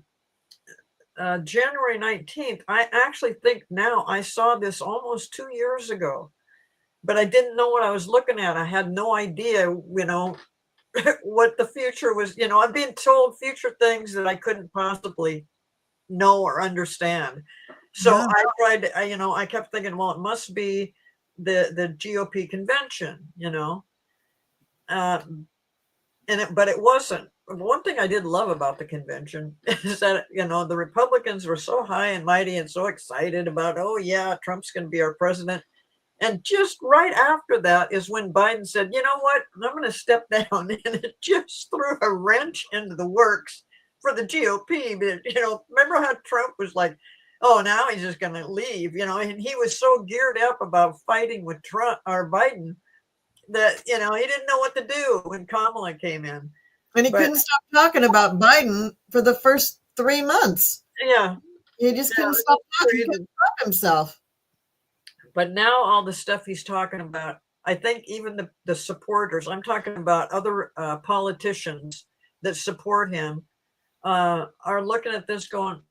January 19th, I actually think now I saw this almost 2 years ago. But I didn't know what I was looking at. I had no idea, what the future was. I'm being told future things that I couldn't possibly know or understand. So yeah. I tried to, I kept thinking, well, it must be the GOP convention, but it wasn't. One thing I did love about the convention is that, the Republicans were so high and mighty and so excited about, oh yeah, Trump's going to be our president. And just right after that is when Biden said, you know what, I'm going to step down. And it just threw a wrench into the works for the GOP. But, remember how Trump was like, oh, now he's just going to leave, and he was so geared up about fighting with Trump or Biden that, he didn't know what to do when Kamala came in. And he couldn't stop talking about Biden for the first 3 months. Yeah. He just couldn't stop talking. He couldn't stop himself. But now all the stuff he's talking about, I think even the supporters, I'm talking about other politicians that support him, are looking at this going,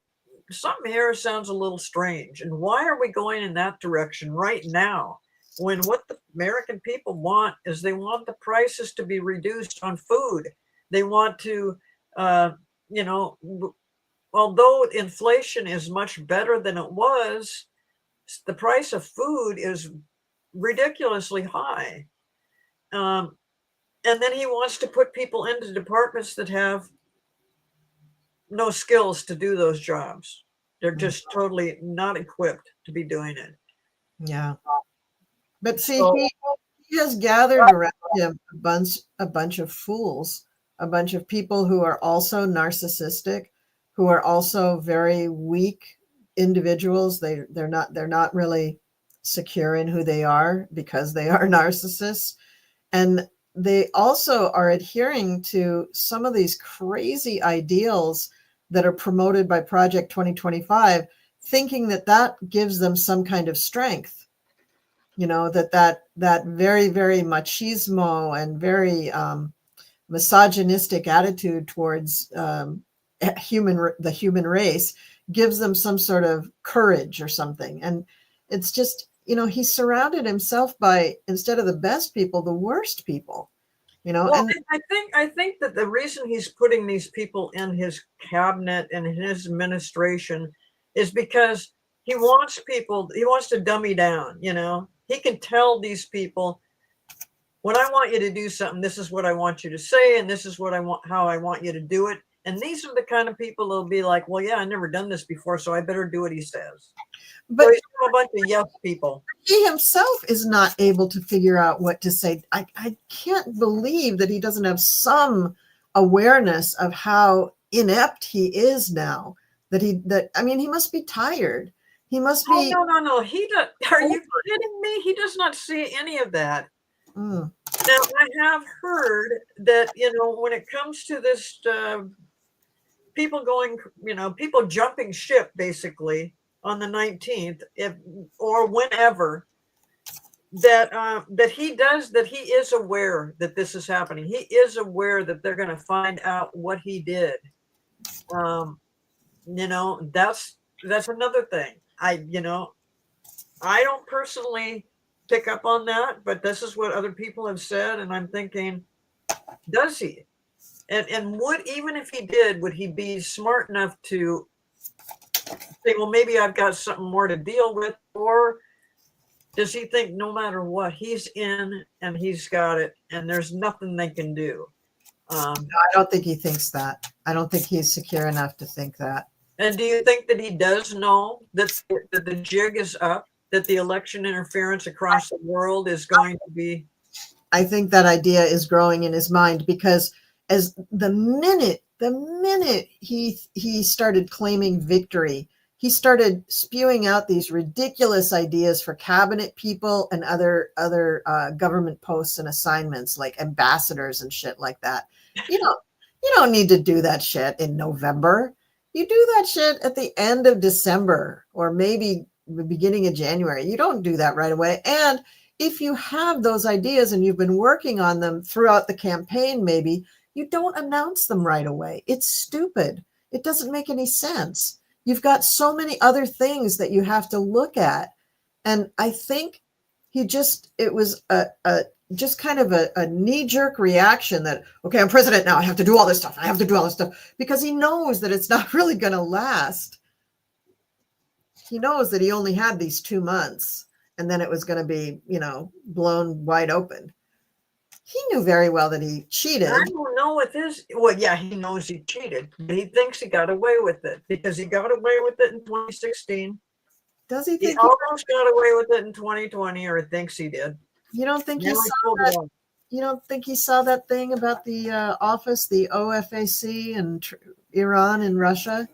something here sounds a little strange. And why are we going in that direction right now when what the American people want is they want the prices to be reduced on food. They want to, although inflation is much better than it was, the price of food is ridiculously high. And then he wants to put people into departments that have no skills to do those jobs. They're just totally not equipped to be doing it. Yeah. But see, So, he has gathered around him a bunch of fools, a bunch of people who are also narcissistic, who are also very weak individuals. They're not really secure in who they are because they are narcissists. And they also are adhering to some of these crazy ideals that are promoted by Project 2025, thinking that that gives them some kind of strength. You know, that very, very machismo and very misogynistic attitude towards the human race gives them some sort of courage or something. And it's just, you know, he surrounded himself by, instead of the best people, the worst people. You know, well, and I think that the reason he's putting these people in his cabinet and in his administration is because he wants to dummy down, you know. He can tell these people, when I want you to do something, this is what I want you to say, and this is what I want, how I want you to do it. And these are the kind of people that'll be like, well, yeah, I never done this before, so I better do what he says. but So he's got a bunch of yes people. he himself is not able to figure out what to say. I can't believe that he doesn't have some awareness of how inept he is now. I mean, he must be tired. He must Oh, be. no. He does. Are you kidding me? He does not see any of that. Mm, Now, I have heard that, you know, when it comes to this, people going, you know, people jumping ship basically on the 19th, if or whenever, that he is aware that this is happening. He is aware that they're going to find out what he did. You know, that's another thing. I don't personally pick up on that, but this is what other people have said, and I'm thinking, does he? And would, even if he did, would he be smart enough to say, well, maybe I've got something more to deal with, or does he think no matter what, he's in and he's got it, and there's nothing they can do? I don't think he thinks that. I don't think he's secure enough to think that. And do you think that he does know that the jig is up, that the election interference across the world is going to be? I think that idea is growing in his mind because as the minute he started claiming victory, he started spewing out these ridiculous ideas for cabinet people and other government posts and assignments like ambassadors and shit like that. You don't need to do that shit in November. You do that shit at the end of December or maybe the beginning of January. You don't do that right away. And if you have those ideas and you've been working on them throughout the campaign, maybe you don't announce them right away. It's stupid. It doesn't make any sense. You've got so many other things that you have to look at. And I think it was just kind of a knee-jerk reaction that, okay, I'm president now. I have to do all this stuff. I have to do all this stuff because he knows that it's not really going to last. He knows that he only had these 2 months and then it was going to be, you know, blown wide open. He knew very well that he cheated. I don't know if well, yeah, he knows he cheated, but he thinks he got away with it because he got away with it in 2016. Does he He think almost got away with it in 2020, or thinks he did. you don't think Now he he saw pulled that? it off. You don't think he saw that thing about the office, the OFAC, and Iran and Russia?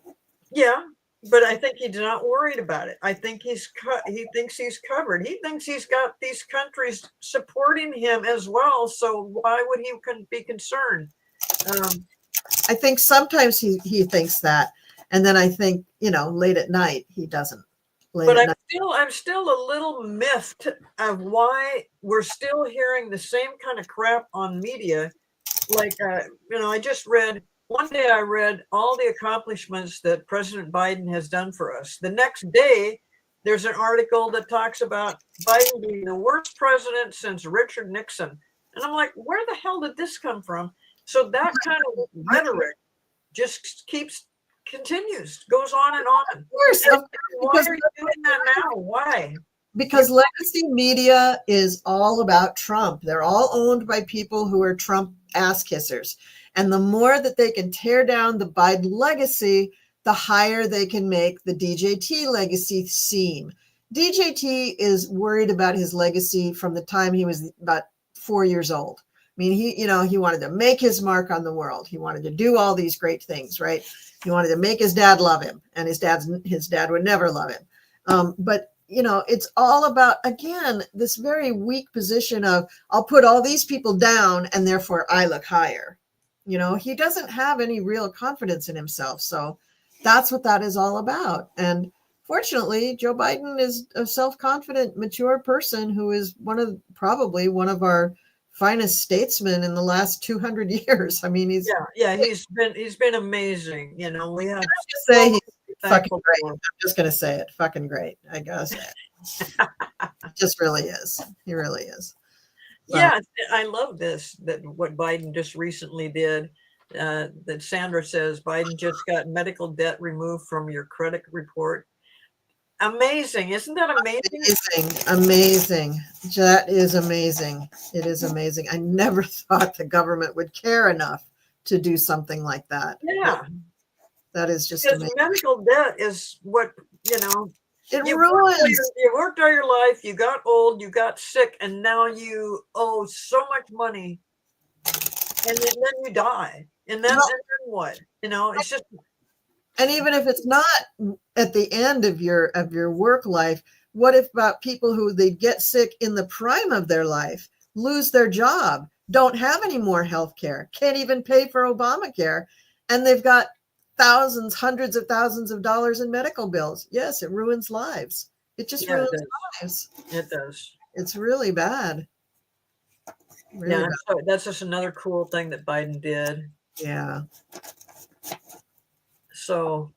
Yeah, but I think he's not worried about it. I think he thinks he's covered. He thinks he's got these countries supporting him as well. So why would he be concerned? I think sometimes he thinks that, and then I think, you know, late at night he doesn't. But I'm still a little miffed of why we're still hearing the same kind of crap on media. Like, you know, one day I read all the accomplishments that President Biden has done for us. The next day, there's an article that talks about Biden being the worst president since Richard Nixon. And I'm like, where the hell did this come from? So that kind of rhetoric just keeps continues, goes on and on. Of course, And why are you doing that now? Why? because legacy media is all about Trump. They're all owned by people who are Trump ass kissers. And the more that they can tear down the Biden legacy, the higher they can make the DJT legacy seem. DJT is worried about his legacy from the time he was about 4 years old. I mean, he wanted to make his mark on the world. He wanted to do all these great things, right? He wanted to make his dad love him, and his dad would never love him. But it's all about, again, this very weak position of, I'll put all these people down and therefore I look higher. He doesn't have any real confidence in himself. So that's what that is all about. And fortunately, Joe Biden is a self-confident, mature person who is probably one of our finest statesmen in the last 200 years. I mean, he's been amazing. We have to say he's fucking great. I'm just going to say it. Fucking great. I gotta say it. Just really is. He really is. So. Yeah, I love this, that what Biden just recently did, that Sandra says Biden just got medical debt removed from your credit report. Amazing. Isn't that amazing? Amazing. That is amazing. It is amazing. I never thought the government would care enough to do something like that. Yeah. That is just amazing. Medical debt is what, it ruins. You worked all your life, you got old, you got sick, and now you owe so much money, and then you die. And then what? It's just. And even if it's not at the end of your work life, what if about people who they get sick in the prime of their life, lose their job, don't have any more health care, can't even pay for Obamacare, and they've got thousands, hundreds of thousands of dollars in medical bills? Yes, it ruins lives. It just ruins lives. It does. It's really bad. Really bad. So that's just another cool thing that Biden did. Yeah. So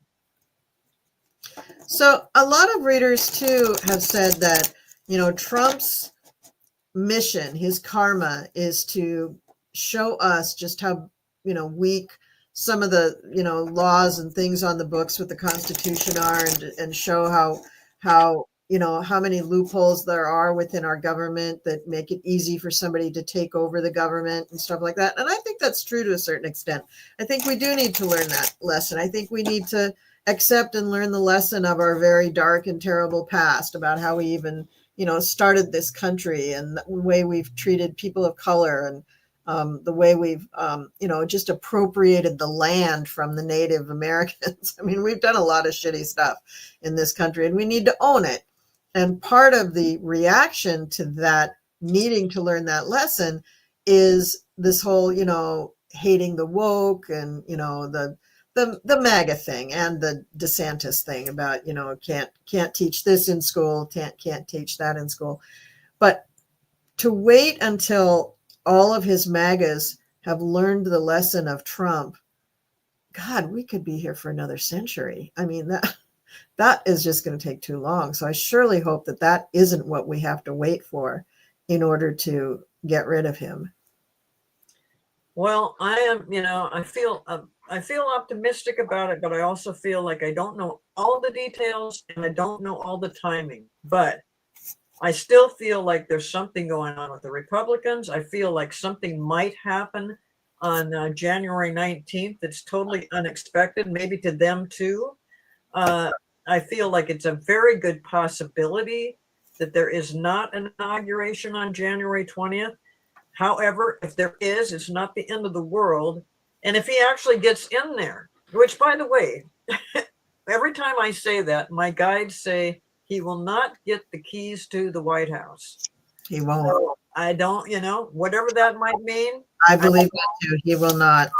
a lot of readers too have said that, Trump's mission, his karma, is to show us just how, weak some of the, laws and things on the books with the Constitution are, and show how many loopholes there are within our government that make it easy for somebody to take over the government and stuff like that. And I think that's true to a certain extent. I think we do need to learn that lesson. I think we need to accept and learn the lesson of our very dark and terrible past, about how we even, started this country, and the way we've treated people of color, and the way we've, just appropriated the land from the Native Americans. I mean, we've done a lot of shitty stuff in this country, and we need to own it. And part of the reaction to that, needing to learn that lesson, is this whole, hating the woke, and, the MAGA thing, and the DeSantis thing about, can't teach this in school, can't teach that in school. But to wait until all of his MAGAs have learned the lesson of Trump, God, we could be here for another century. I mean, that is just going to take too long. So I surely hope that isn't what we have to wait for in order to get rid of him. Well, I am, I feel optimistic about it, but I also feel like I don't know all the details, and I don't know all the timing, but I still feel like there's something going on with the Republicans. I feel like something might happen on January 19th that's totally unexpected, maybe to them too. I feel like it's a very good possibility that there is not an inauguration on January 20th. However, if there is, it's not the end of the world. And if he actually gets in there, which, by the way, every time I say that, my guides say he will not get the keys to the White House. He won't. So I don't, whatever that might mean. I believe that too. He will not.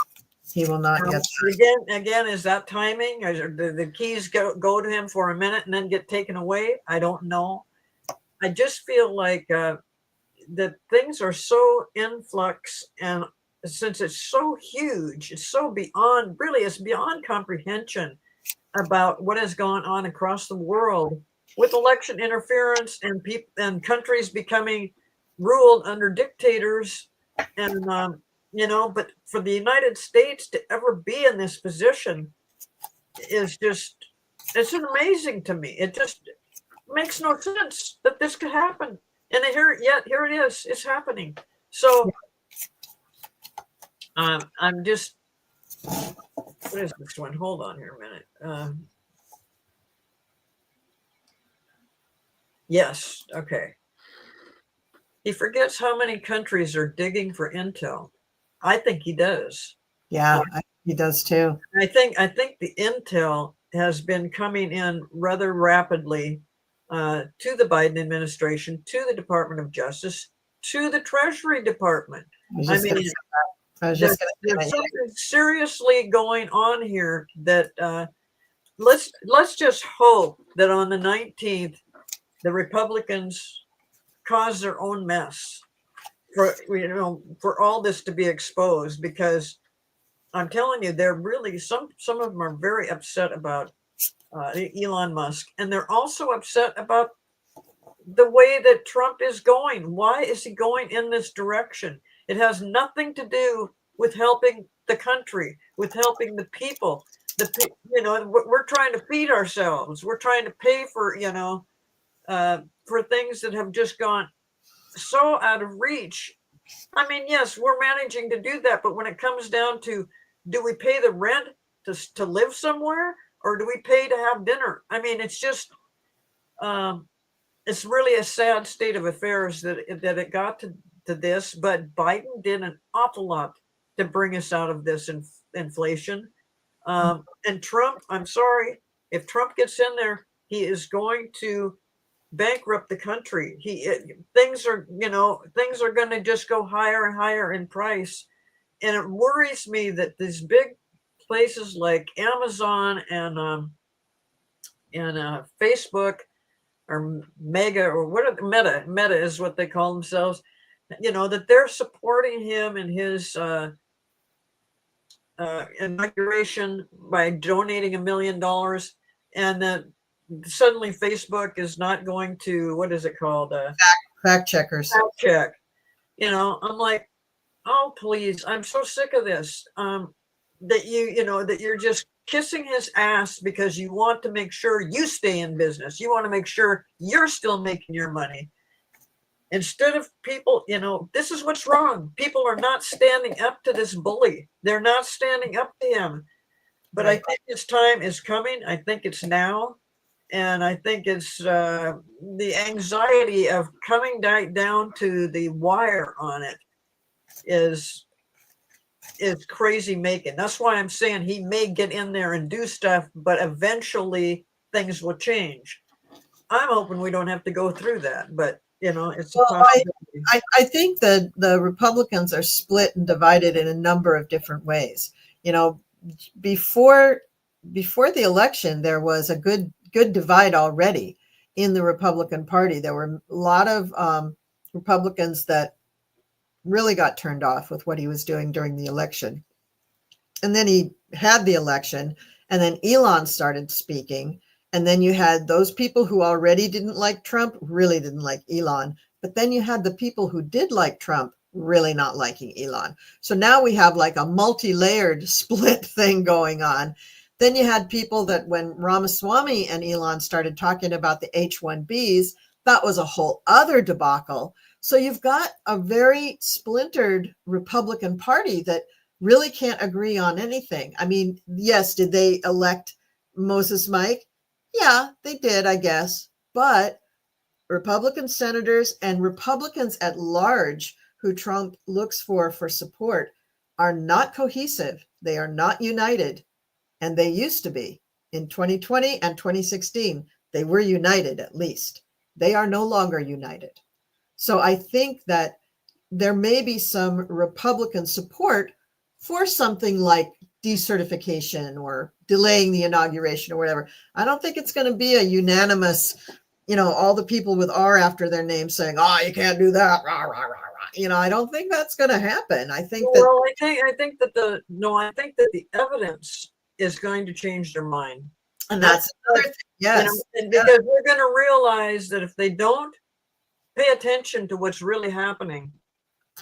He will not get that. Again, is that timing? Or the keys go to him for a minute and then get taken away? I don't know. I just feel like that things are so in flux, and since it's so huge, it's so beyond, really, it's beyond comprehension about what has gone on across the world with election interference and people and countries becoming ruled under dictators, and but for the United States to ever be in this position, is just, it's amazing to me. It just makes no sense that this could happen. And here it is, it's happening. So I'm just, what is this one? Hold on here a minute. Yes, okay. He forgets how many countries are digging for intel. I think he does. Yeah, he does too. I think the intel has been coming in rather rapidly to the Biden administration, to the Department of Justice, to the Treasury Department. I mean, there's something seriously going on here that let's just hope that on the 19th, the Republicans cause their own mess for all this to be exposed, because I'm telling you, they're really, some of them are very upset about Elon Musk, and they're also upset about the way that Trump is going. Why is he going in this direction? It has nothing to do with helping the country, with helping the people. We're trying to feed ourselves. We're trying to pay for for things that have just gone so out of reach. I mean, yes, we're managing to do that, but when it comes down to, do we pay the rent to live somewhere, or do we pay to have dinner? I mean, it's just, it's really a sad state of affairs that it got to this. But Biden did an awful lot to bring us out of this inflation. And Trump, I'm sorry, if Trump gets in there, he is going to bankrupt the country. Things are going to just go higher and higher in price. And it worries me that these big places like Amazon and Facebook, or Mega, or what are Meta is what they call themselves, that they're supporting him in his inauguration by donating $1 million, and that suddenly Facebook is not going to, what is it called? Fact checkers. Fact check. I'm like, oh, please, I'm so sick of this. That that you're just kissing his ass because you want to make sure you stay in business. You want to make sure you're still making your money. Instead of people, this is what's wrong. People are not standing up to this bully. They're not standing up to him. But I think his time is coming. I think it's now. And I think it's the anxiety of coming down to the wire on it is crazy making. That's why I'm saying he may get in there and do stuff, but eventually things will change. I'm hoping we don't have to go through that, but it's a possibility. I think that the Republicans are split and divided in a number of different ways. Before the election, there was a good divide already in the Republican Party. There were a lot of Republicans that really got turned off with what he was doing during the election. And then he had the election, and then Elon started speaking. And then you had those people who already didn't like Trump, really didn't like Elon. But then you had the people who did like Trump really not liking Elon. So now we have like a multi-layered split thing going on. Then you had people that when Ramaswamy and Elon started talking about the H-1Bs, that was a whole other debacle. So you've got a very splintered Republican Party that really can't agree on anything. I mean, yes, did they elect Moses Mike? Yeah, they did, I guess. But Republican senators and Republicans at large who Trump looks for support are not cohesive. They are not united. And they used to be. In 2020 and 2016, they were united at least. They are no longer united. So I think that there may be some Republican support for something like decertification or delaying the inauguration or whatever. I don't think it's going to be a unanimous, all the people with R after their name saying, "Oh, you can't do that." Rah, rah, rah, rah. I don't think that's going to happen. I think I think that the evidence is going to change their mind. And that's another thing. Yes. Because we're going to realize that if they don't pay attention to what's really happening,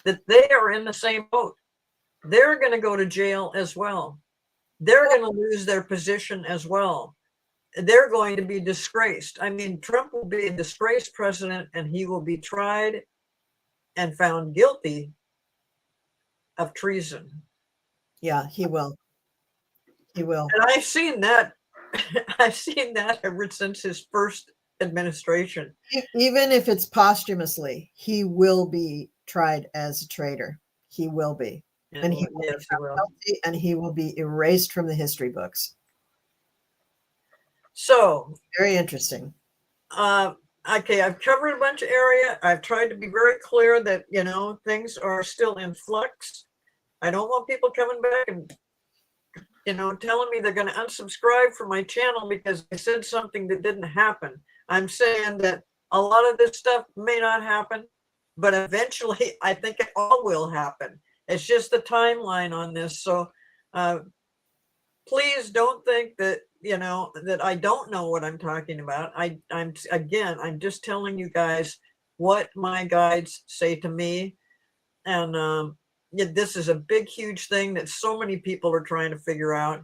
that they are in the same boat. They're going to go to jail as well. they're going to lose their position as well. They're going to be disgraced. I mean, Trump will be a disgraced president, and he will be tried and found guilty of treason. Yeah, he will. He will. And I've seen that. I've seen that ever since his first administration. Even if it's posthumously, he will be tried as a traitor. He will be. And he will, yes, he will. guilty, and he will be erased from the history books. So, Very interesting. Okay, I've covered a bunch of area. I've tried to be very clear that, you know, things are still in flux. I don't want people coming back and, you know, telling me they're going to unsubscribe from my channel because I said something that didn't happen. I'm saying that a lot of this stuff may not happen, but eventually I think it all will happen. It's just the timeline on this. So please don't think that, you know, that I don't know what I'm talking about. I'm just telling you guys what my guides say to me. And yeah, this is a big, huge thing that so many people are trying to figure out.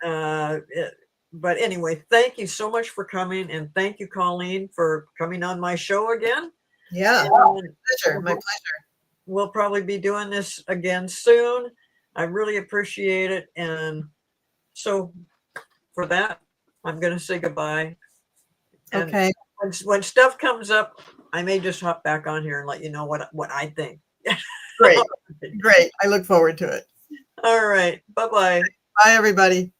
But anyway, thank you so much for coming, and thank you, Colleen, for coming on my show again. Yeah, my pleasure. We'll probably be doing this again soon. I really appreciate it. And so for that, I'm going to say goodbye. And okay. When stuff comes up, I may just hop back on here and let you know what I think. Great. Great. I look forward to it. All right. Bye-bye. Bye, everybody.